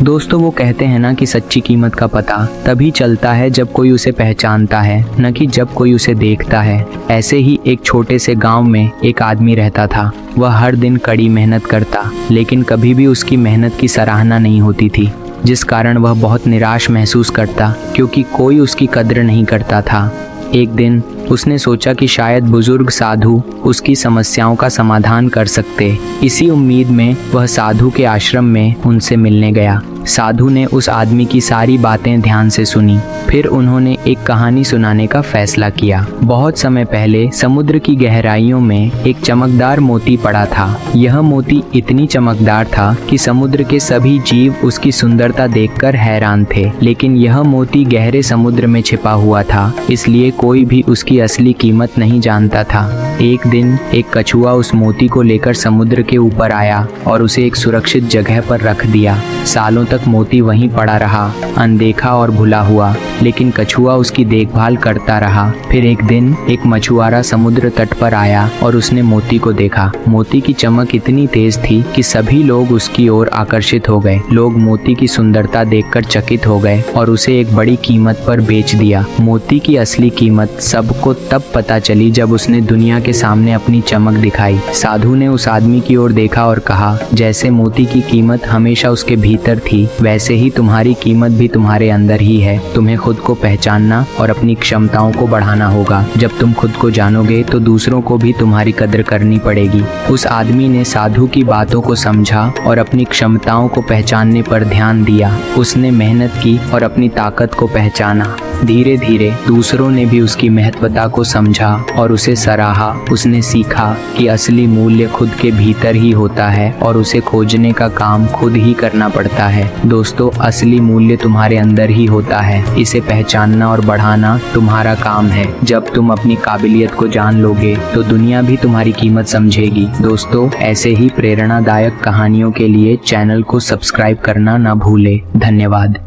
दोस्तों वो कहते हैं ना कि सच्ची कीमत का पता तभी चलता है जब कोई उसे पहचानता है, न कि जब कोई उसे देखता है। ऐसे ही एक छोटे से गांव में एक आदमी रहता था। वह हर दिन कड़ी मेहनत करता, लेकिन कभी भी उसकी मेहनत की सराहना नहीं होती थी, जिस कारण वह बहुत निराश महसूस करता, क्योंकि कोई उसकी कद्र नहीं करता था। एक दिन उसने सोचा कि शायद बुजुर्ग साधु उसकी समस्याओं का समाधान कर सकते। इसी उम्मीद में वह साधु के आश्रम में उनसे मिलने गया। साधु ने उस आदमी की सारी बातें ध्यान से सुनी। फिर उन्होंने एक कहानी सुनाने का फैसला किया। बहुत समय पहले समुद्र की गहराइयों में एक चमकदार मोती पड़ा था। यह मोती इतनी चमकदार था कि समुद्र के सभी जीव उसकी सुंदरता देखकर हैरान थे, लेकिन यह मोती गहरे समुद्र में छिपा हुआ था, इसलिए कोई भी उसकी असली कीमत नहीं जानता था। एक दिन एक कछुआ उस मोती को लेकर समुद्र के ऊपर आया और उसे एक सुरक्षित जगह पर रख दिया। सालों तक मोती वहीं पड़ा रहा, अनदेखा और भुला हुआ, लेकिन कछुआ उसकी देखभाल करता रहा। फिर एक दिन एक मछुआरा समुद्र तट पर आया और उसने मोती को देखा। मोती की चमक इतनी तेज थी कि सभी लोग उसकी ओर आकर्षित हो गए। लोग मोती की सुंदरता देखकर चकित हो गए और उसे एक बड़ी कीमत पर बेच दिया। मोती की असली कीमत सबको तब पता चली जब उसने दुनिया के सामने अपनी चमक दिखाई। साधु ने उस आदमी की ओर देखा और कहा, जैसे मोती की कीमत हमेशा उसके भीतर थी, वैसे ही तुम्हारी कीमत भी तुम्हारे अंदर ही है। तुम्हें खुद को पहचानना और अपनी क्षमताओं को बढ़ाना होगा। जब तुम खुद को जानोगे तो दूसरों को भी तुम्हारी कद्र करनी पड़ेगी। उस आदमी ने साधु की बातों को समझा और अपनी क्षमताओं को पहचानने पर ध्यान दिया। उसने मेहनत की और अपनी ताकत को पहचाना। धीरे धीरे दूसरों ने भी उसकी महत्वता को समझा और उसे सराहा। उसने सीखा कि असली मूल्य खुद के भीतर ही होता है और उसे खोजने का काम खुद ही करना पड़ता है। दोस्तों, असली मूल्य तुम्हारे अंदर ही होता है। इसे पहचानना और बढ़ाना तुम्हारा काम है। जब तुम अपनी काबिलियत को जान लोगे तो दुनिया भी तुम्हारी कीमत समझेगी। दोस्तों, ऐसे ही प्रेरणादायक कहानियों के लिए चैनल को सब्सक्राइब करना ना भूले। धन्यवाद।